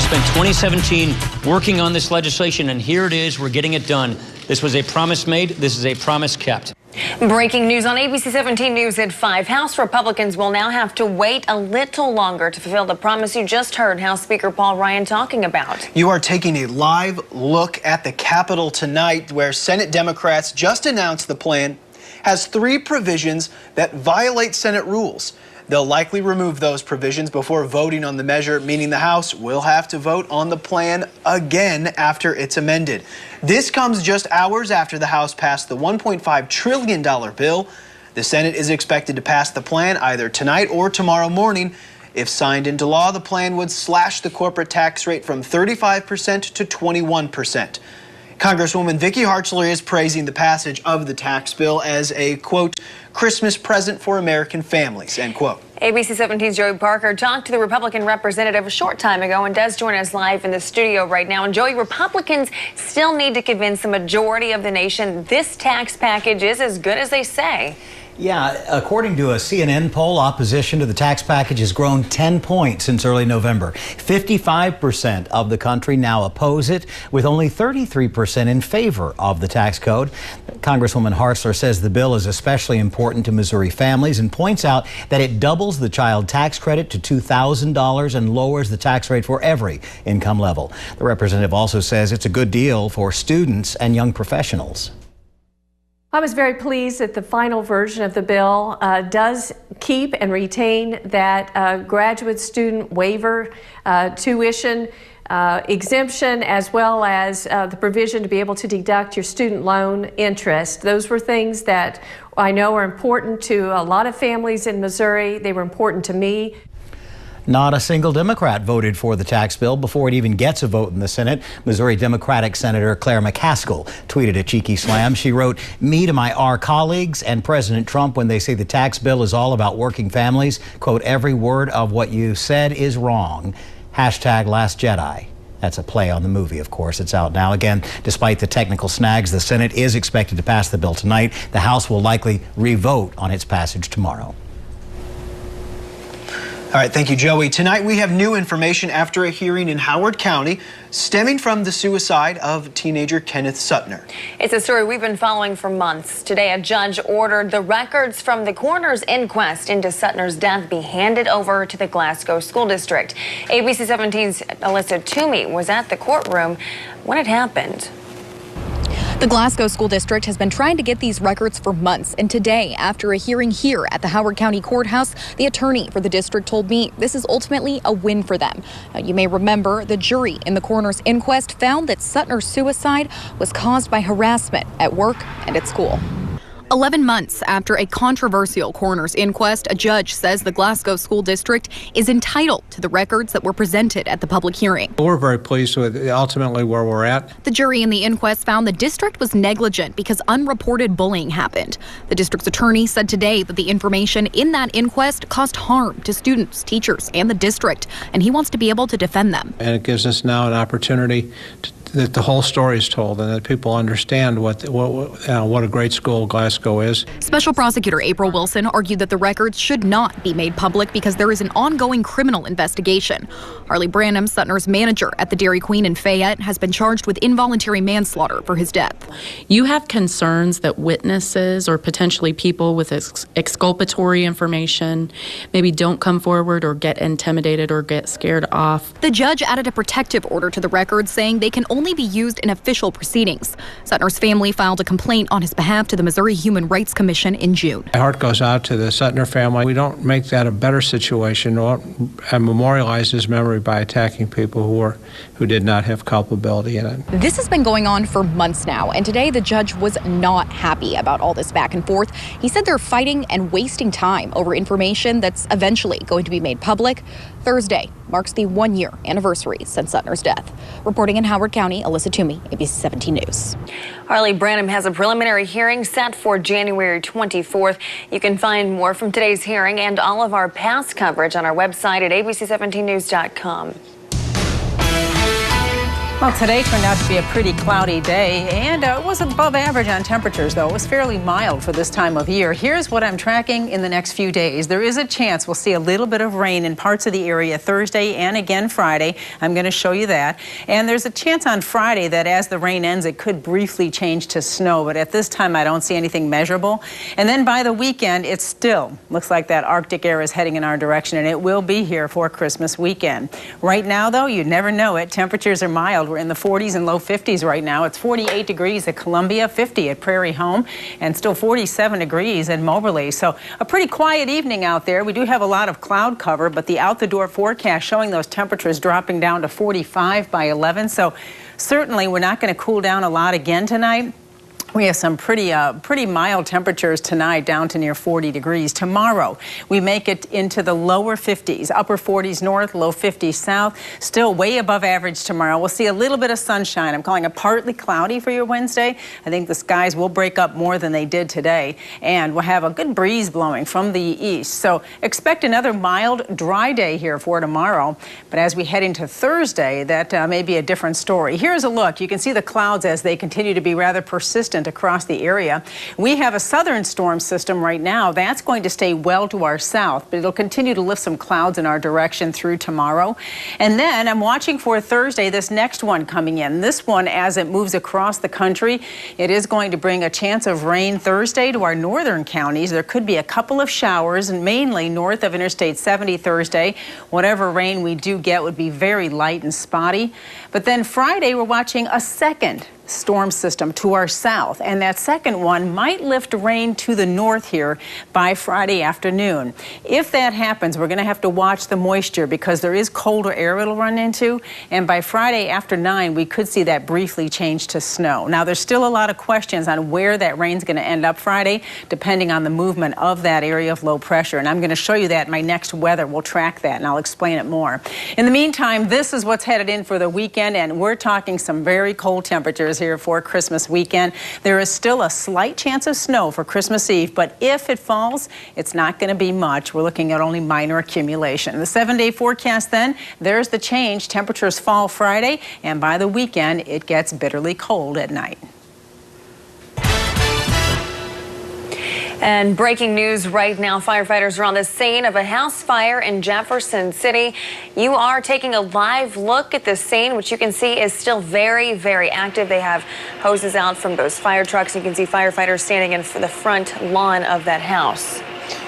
spent 2017 working on this legislation, and here it is. We're getting it done. This was a promise made. This is a promise kept. Breaking news on ABC 17 News at 5. House Republicans will now have to wait a little longer to fulfill the promise you just heard House Speaker Paul Ryan talking about. You are taking a live look at the Capitol tonight, where Senate Democrats just announced the plan has 3 provisions that violate Senate rules. They'll likely remove those provisions before voting on the measure, meaning the House will have to vote on the plan again after it's amended. This comes just hours after the House passed the $1.5 trillion bill. The Senate is expected to pass the plan either tonight or tomorrow morning. If signed into law, the plan would slash the corporate tax rate from 35% to 21%. Congresswoman Vicky Hartzler is praising the passage of the tax bill as a, quote, Christmas present for American families, end quote. ABC 17's Joey Parker talked to the Republican representative a short time ago and does join us live in the studio right now. And Joey, Republicans still need to convince the majority of the nation this tax package is as good as they say. Yeah, according to a CNN poll, opposition to the tax package has grown 10 points since early November. 55% of the country now oppose it, with only 33% in favor of the tax code. Congresswoman Hartzler says the bill is especially important to Missouri families and points out that it doubles the child tax credit to $2,000 and lowers the tax rate for every income level. The representative also says it's a good deal for students and young professionals. I was very pleased that the final version of the bill does keep and retain that graduate student waiver tuition exemption, as well as the provision to be able to deduct your student loan interest. Those were things that I know are important to a lot of families in Missouri. They were important to me. Not a single Democrat voted for the tax bill before it even gets a vote in the Senate. Missouri Democratic Senator Claire McCaskill tweeted a cheeky slam. She wrote, "Me to my our colleagues and President Trump when they say the tax bill is all about working families. Quote, every word of what you said is wrong. Hashtag Last Jedi." That's a play on the movie, of course. It's out now. Again, despite the technical snags, the Senate is expected to pass the bill tonight. The House will likely re-vote on its passage tomorrow. All right, thank you, Joey. Tonight we have new information after a hearing in Howard County stemming from the suicide of teenager Kenneth Suttner. It's a story we've been following for months. Today, a judge ordered the records from the coroner's inquest into Suttner's death be handed over to the Glasgow School District. ABC 17's Alyssa Toomey was at the courtroom when it happened. The Glasgow School District has been trying to get these records for months, and today, after a hearing here at the Howard County Courthouse, the attorney for the district told me this is ultimately a win for them. Now, you may remember the jury in the coroner's inquest found that Suttner's suicide was caused by harassment at work and at school. 11 months after a controversial coroner's inquest, a judge says the Glasgow School District is entitled to the records that were presented at the public hearing. We're very pleased with ultimately where we're at. The jury in the inquest found the district was negligent because unreported bullying happened. The district's attorney said today that the information in that inquest caused harm to students, teachers, and the district, and he wants to be able to defend them. And it gives us now an opportunity that the whole story is told and that people understand what a great school Glasgow is. Special Prosecutor April Wilson argued that the records should not be made public because there is an ongoing criminal investigation. Harley Branham, Suttner's manager at the Dairy Queen in Fayette, has been charged with involuntary manslaughter for his death. You have concerns that witnesses or potentially people with exculpatory information maybe don't come forward or get intimidated or get scared off. The judge added a protective order to the records saying they can only be used in official proceedings. Suttner's family filed a complaint on his behalf to the Missouri Human Rights Commission in June. My heart goes out to the Suttner family. We don't make that a better situation or memorialize his memory by attacking people who did not have culpability in it. This has been going on for months now, and today the judge was not happy about all this back and forth. He said they're fighting and wasting time over information that's eventually going to be made public. Thursday marks the 1-year anniversary since Suttner's death. Reporting in Howard County, Alyssa Toomey, ABC 17 News. Harley Branham has a preliminary hearing set for January 24th. You can find more from today's hearing and all of our past coverage on our website at abc17news.com. Well, today turned out to be a pretty cloudy day, and it was above average on temperatures, though. It was fairly mild for this time of year. Here's what I'm tracking in the next few days. There is a chance we'll see a little bit of rain in parts of the area Thursday and again Friday. I'm going to show you that. And there's a chance on Friday that as the rain ends, it could briefly change to snow, but at this time, I don't see anything measurable. And then by the weekend, it still looks like that Arctic air is heading in our direction, and it will be here for Christmas weekend. Right now, though, you'd never know it. Temperatures are mild. We're in the 40s and low 50s right now. It's 48 degrees at Columbia, 50 at Prairie Home, and still 47 degrees at Moberly. So a pretty quiet evening out there. We do have a lot of cloud cover, but the out-the-door forecast showing those temperatures dropping down to 45 by 11. So certainly we're not going to cool down a lot again tonight. We have some pretty mild temperatures tonight, down to near 40 degrees. Tomorrow, we make it into the lower 50s, upper 40s north, low 50s south. Still way above average tomorrow. We'll see a little bit of sunshine. I'm calling it partly cloudy for your Wednesday. I think the skies will break up more than they did today, and we'll have a good breeze blowing from the east. So expect another mild, dry day here for tomorrow. But as we head into Thursday, that may be a different story. Here's a look. You can see the clouds as they continue to be rather persistent across the area. We have a southern storm system right now. That's going to stay well to our south, but it'll continue to lift some clouds in our direction through tomorrow. And then I'm watching for Thursday, this next one coming in. This one, as it moves across the country, it is going to bring a chance of rain Thursday to our northern counties. There could be a couple of showers, and mainly north of Interstate 70 Thursday. Whatever rain we do get would be very light and spotty. But then Friday, we're watching a second storm system to our south, and that second one might lift rain to the north here by Friday afternoon. If that happens, we're going to have to watch the moisture because there is colder air it'll run into, and by Friday after 9 we could see that briefly change to snow. Now there's still a lot of questions on where that rain's going to end up Friday, depending on the movement of that area of low pressure, and I'm going to show you that in my next weather. We'll track that and I'll explain it more. In the meantime, this is what's headed in for the weekend, and we're talking some very cold temperatures here for Christmas weekend. There is still a slight chance of snow for Christmas Eve, but if it falls, it's not going to be much. We're looking at only minor accumulation. The 7-day forecast then, there's the change. Temperatures fall Friday, and by the weekend, it gets bitterly cold at night. And breaking news right now, firefighters are on the scene of a house fire in Jefferson City. You are taking a live look at the scene, which you can see is still very, very active. They have hoses out from those fire trucks. You can see firefighters standing in the front lawn of that house.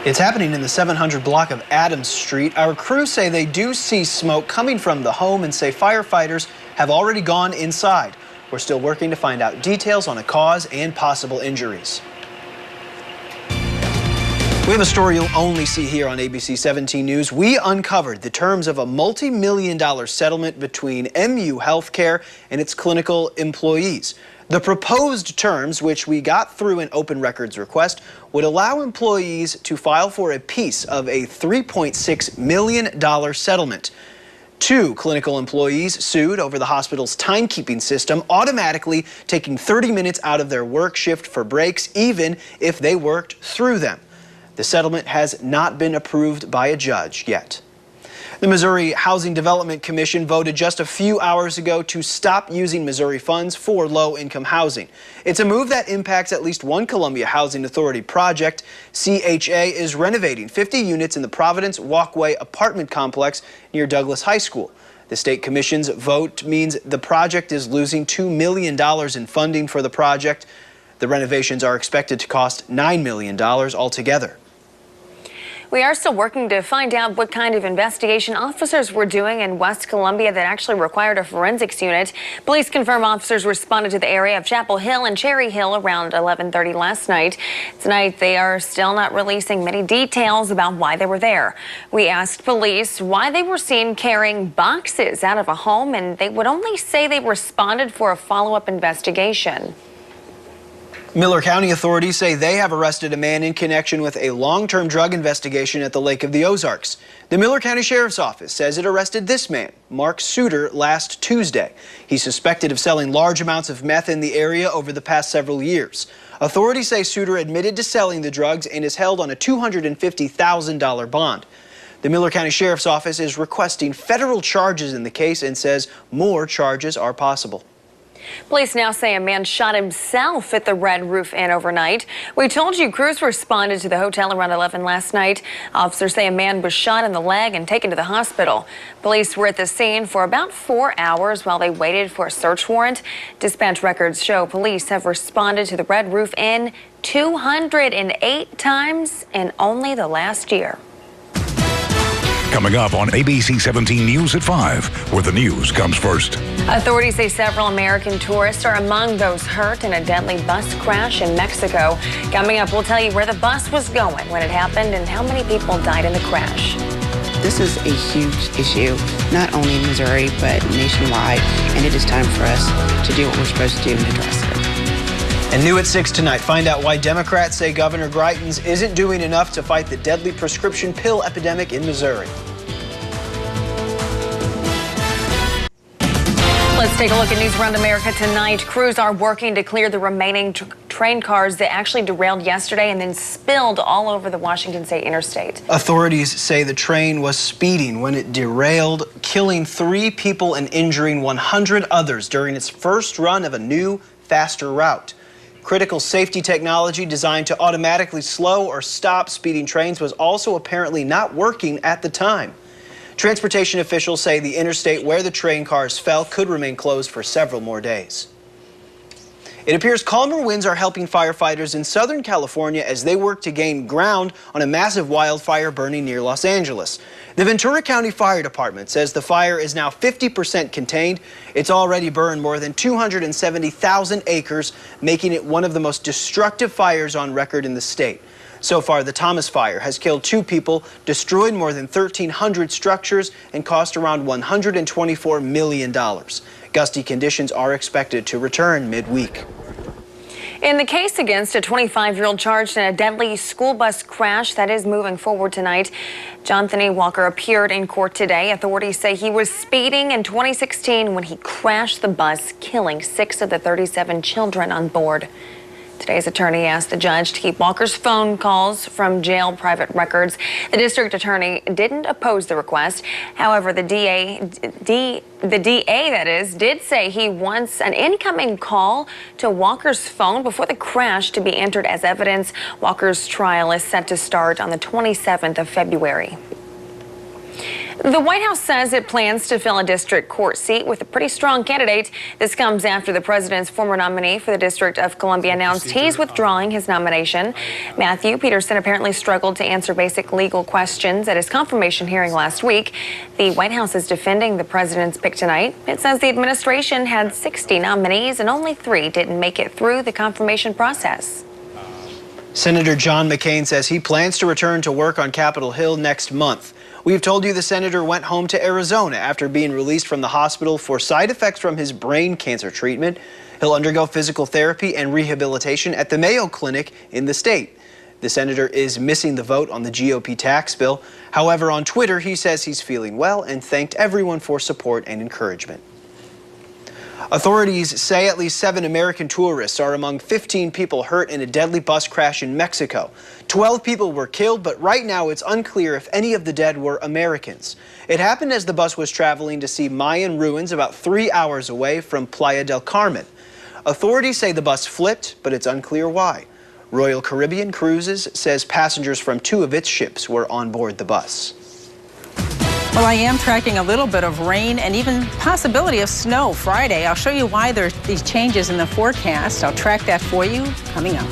It's happening in the 700 block of Adams Street. Our crew say they do see smoke coming from the home and say firefighters have already gone inside. We're still working to find out details on a cause and possible injuries. We have a story you'll only see here on ABC 17 News. We uncovered the terms of a multi-million-dollar settlement between MU Healthcare and its clinical employees. The proposed terms, which we got through an open records request, would allow employees to file for a piece of a $3.6 million settlement. 2 clinical employees sued over the hospital's timekeeping system, automatically taking 30 minutes out of their work shift for breaks, even if they worked through them. The settlement has not been approved by a judge yet. The Missouri Housing Development Commission voted just a few hours ago to stop using Missouri funds for low-income housing. It's a move that impacts at least one Columbia Housing Authority project. CHA is renovating 50 units in the Providence Walkway apartment complex near Douglas High School. The State Commission's vote means the project is losing $2 million in funding for the project. The renovations are expected to cost $9 million altogether. We are still working to find out what kind of investigation officers were doing in West Columbia that actually required a forensics unit. Police confirm officers responded to the area of Chapel Hill and Cherry Hill around 11:30 last night. Tonight, they are still not releasing many details about why they were there. We asked police why they were seen carrying boxes out of a home, and they would only say they responded for a follow-up investigation. Miller County authorities say they have arrested a man in connection with a long-term drug investigation at the Lake of the Ozarks. The Miller County Sheriff's Office says it arrested this man, Mark Suter, last Tuesday. He's suspected of selling large amounts of meth in the area over the past several years. Authorities say Suter admitted to selling the drugs and is held on a $250,000 bond. The Miller County Sheriff's Office is requesting federal charges in the case and says more charges are possible. Police now say a man shot himself at the Red Roof Inn overnight. We told you crews responded to the hotel around 11 last night. Officers say a man was shot in the leg and taken to the hospital. Police were at the scene for about 4 hours while they waited for a search warrant. Dispatch records show police have responded to the Red Roof Inn 208 times in only the last year. Coming up on ABC 17 News at 5, where the news comes first. Authorities say several American tourists are among those hurt in a deadly bus crash in Mexico. Coming up, we'll tell you where the bus was going when it happened and how many people died in the crash. This is a huge issue, not only in Missouri, but nationwide, and it is time for us to do what we're supposed to do and address it. And new at 6 tonight, find out why Democrats say Governor Greitens isn't doing enough to fight the deadly prescription pill epidemic in Missouri. Let's take a look at News Around America tonight. Crews are working to clear the remaining train cars that actually derailed yesterday and then spilled all over the Washington State Interstate. Authorities say the train was speeding when it derailed, killing 3 people and injuring 100 others during its first run of a new, faster route. Critical safety technology designed to automatically slow or stop speeding trains was also apparently not working at the time. Transportation officials say the interstate where the train cars fell could remain closed for several more days. It appears calmer winds are helping firefighters in Southern California as they work to gain ground on a massive wildfire burning near Los Angeles. The Ventura County Fire Department says the fire is now 50% contained. It's already burned more than 270,000 acres, making it one of the most destructive fires on record in the state. So far, the Thomas Fire has killed 2 people, destroyed more than 1,300 structures, and cost around $124 million. Gusty conditions are expected to return midweek. In the case against a 25-year-old charged in a deadly school bus crash that is moving forward tonight, Jonathan Walker appeared in court today. Authorities say he was speeding in 2016 when he crashed the bus, killing 6 of the 37 children on board. Today's attorney asked the judge to keep Walker's phone calls from jail private records. The district attorney didn't oppose the request. However, the DA did say he wants an incoming call to Walker's phone before the crash to be entered as evidence. Walker's trial is set to start on the 27th of February. The White House says it plans to fill a district court seat with a pretty strong candidate. This comes after the president's former nominee for the District of Columbia announced he's withdrawing his nomination. Matthew Peterson apparently struggled to answer basic legal questions at his confirmation hearing last week. The White House is defending the president's pick tonight. It says the administration had 60 nominees and only 3 didn't make it through the confirmation process. Senator John McCain says he plans to return to work on Capitol Hill next month. We've told you the senator went home to Arizona after being released from the hospital for side effects from his brain cancer treatment. He'll undergo physical therapy and rehabilitation at the Mayo Clinic in the state. The senator is missing the vote on the GOP tax bill. However, on Twitter, he says he's feeling well and thanked everyone for support and encouragement. Authorities say at least 7 American tourists are among 15 people hurt in a deadly bus crash in Mexico. 12 people were killed, but right now it's unclear if any of the dead were Americans. It happened as the bus was traveling to see Mayan ruins about 3 hours away from Playa del Carmen. Authorities say the bus flipped, but it's unclear why. Royal Caribbean Cruises says passengers from 2 of its ships were on board the bus. Well, I am tracking a little bit of rain and even possibility of snow Friday. I'll show you why there's these changes in the forecast. I'll track that for you coming up.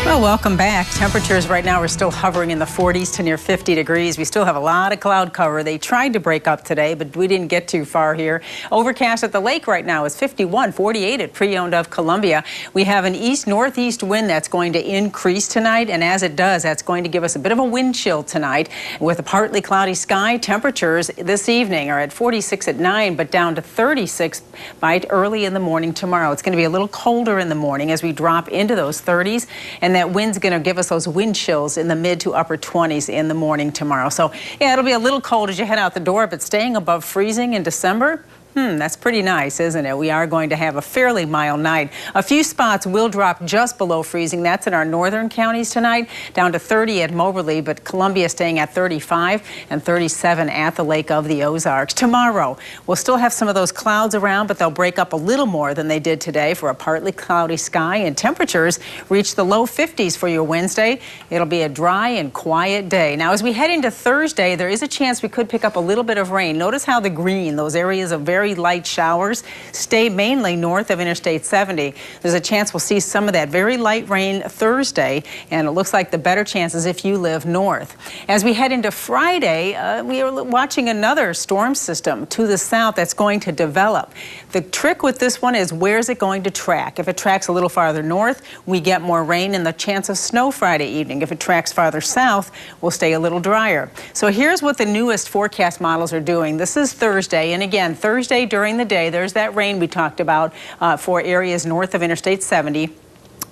Well, welcome back. Temperatures right now are still hovering in the 40s to near 50 degrees. We still have a lot of cloud cover. They tried to break up today, but we didn't get too far here. Overcast at the lake right now is 51, 48 at Pre-Owned of Columbia. We have an east-northeast wind that's going to increase tonight, and as it does, that's going to give us a bit of a wind chill tonight. With a partly cloudy sky, temperatures this evening are at 46 at 9, but down to 36 by early in the morning tomorrow. It's going to be a little colder in the morning as we drop into those 30s, and that wind's going to give us those wind chills in the mid to upper 20s in the morning tomorrow. So, yeah, it'll be a little cold as you head out the door, but staying above freezing in December, That's pretty nice, isn't it? We are going to have a fairly mild night. A few spots will drop just below freezing. That's in our northern counties tonight, down to 30 at Moberly, but Columbia staying at 35 and 37 at the Lake of the Ozarks. Tomorrow, we'll still have some of those clouds around, but they'll break up a little more than they did today for a partly cloudy sky, and temperatures reach the low 50s for your Wednesday. It'll be a dry and quiet day. Now, as we head into Thursday, there is a chance we could pick up a little bit of rain. Notice how the green, those areas of very light showers, stay mainly north of Interstate 70. There's a chance we'll see some of that very light rain Thursday, and it looks like the better chances if you live north. As we head into Friday, we are watching another storm system to the south that's going to develop. The trick with this one is where's it going to track? If it tracks a little farther north, we get more rain and the chance of snow Friday evening. If it tracks farther south, we'll stay a little drier. So here's what the newest forecast models are doing. This is Thursday, and again, Thursday during the day, there's that rain we talked about for areas north of Interstate 70.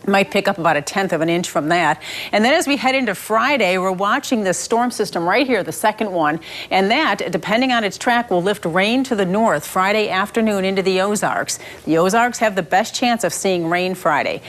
Might pick up about 1/10 of an inch from that. And then as we head into Friday, we're watching this storm system right here, the second one, and that, depending on its track, will lift rain to the north Friday afternoon into the Ozarks. The Ozarks have the best chance of seeing rain Friday.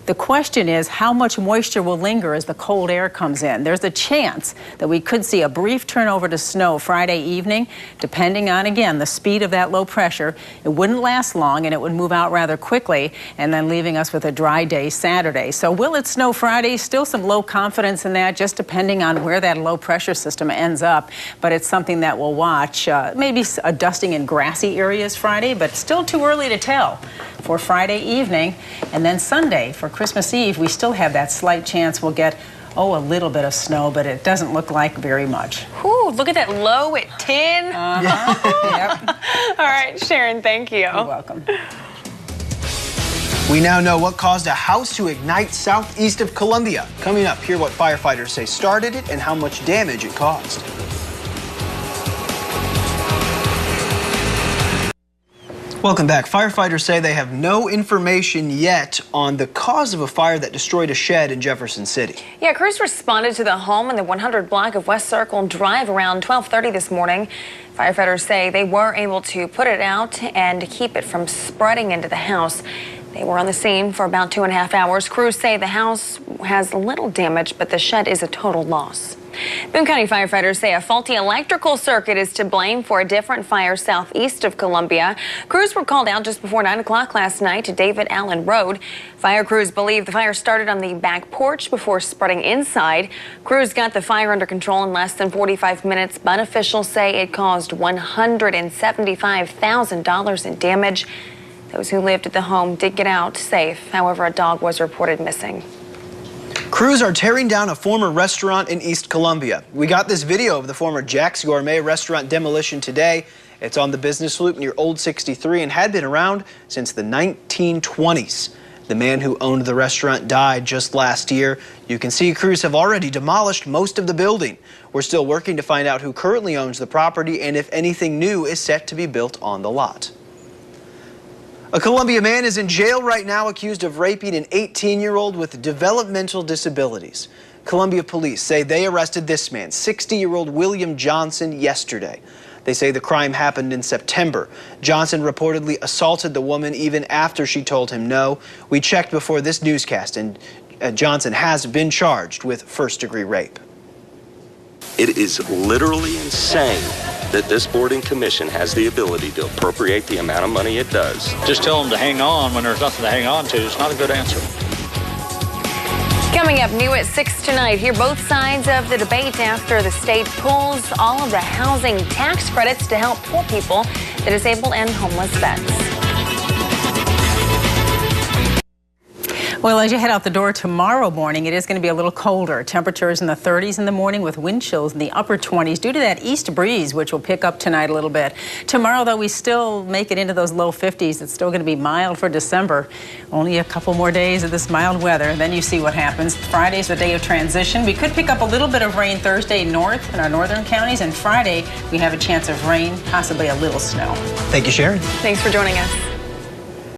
The question is how much moisture will linger as the cold air comes in. There's a chance that we could see a brief turnover to snow Friday evening, depending on, again, the speed of that low pressure. It wouldn't last long and it would move out rather quickly, and then leaving us with a dry day Saturday. So will it snow Friday? Still some low confidence in that, just depending on where that low pressure system ends up. But it's something that we'll watch. Maybe a dusting in grassy areas Friday, but still too early to tell for Friday evening. And then Sunday for Christmas Eve, we still have that slight chance we'll get, a little bit of snow, but it doesn't look like very much. Ooh, look at that low at 10. Yep. All right, Sharon, thank you. You're welcome. We now know what caused a house to ignite southeast of Columbia. Coming up, hear what firefighters say started it and how much damage it caused. Welcome back. Firefighters say they have no information yet on the cause of a fire that destroyed a shed in Jefferson City. Yeah, crews responded to the home in the 100 block of West Circle Drive around 12:30 this morning. Firefighters say they were able to put it out and keep it from spreading into the house. They were on the scene for about 2.5 hours. Crews say the house has little damage, but the shed is a total loss. Boone County firefighters say a faulty electrical circuit is to blame for a different fire southeast of Columbia. Crews were called out just before 9 o'clock last night to David Allen Road. Fire crews believe the fire started on the back porch before spreading inside. Crews got the fire under control in less than 45 minutes, but officials say it caused $175,000 in damage. Those who lived at the home did get out safe. However, a dog was reported missing. Crews are tearing down a former restaurant in East Columbia. We got this video of the former Jack's Gourmet restaurant demolition today. It's on the business loop near Old 63 and had been around since the 1920s. The man who owned the restaurant died just last year. You can see crews have already demolished most of the building. We're still working to find out who currently owns the property and if anything new is set to be built on the lot. A Columbia man is in jail right now accused of raping an 18-year-old with developmental disabilities. Columbia police say they arrested this man, 60-year-old William Johnson, yesterday. They say the crime happened in September. Johnson reportedly assaulted the woman even after she told him no. We checked before this newscast, and Johnson has been charged with first-degree rape. It is literally insane that this board and commission has the ability to appropriate the amount of money it does. Just tell them to hang on when there's nothing to hang on to. It's not a good answer. Coming up new at 6 tonight, hear both sides of the debate after the state pulls all of the housing tax credits to help poor people, the disabled, and homeless vets. Well, as you head out the door tomorrow morning, it is going to be a little colder. Temperatures in the 30s in the morning with wind chills in the upper 20s due to that east breeze, which will pick up tonight a little bit. Tomorrow, though, we still make it into those low 50s. It's still going to be mild for December. Only a couple more days of this mild weather, and then you see what happens. Friday's the day of transition. We could pick up a little bit of rain Thursday north in our northern counties, and Friday we have a chance of rain, possibly a little snow. Thank you, Sharon. Thanks for joining us.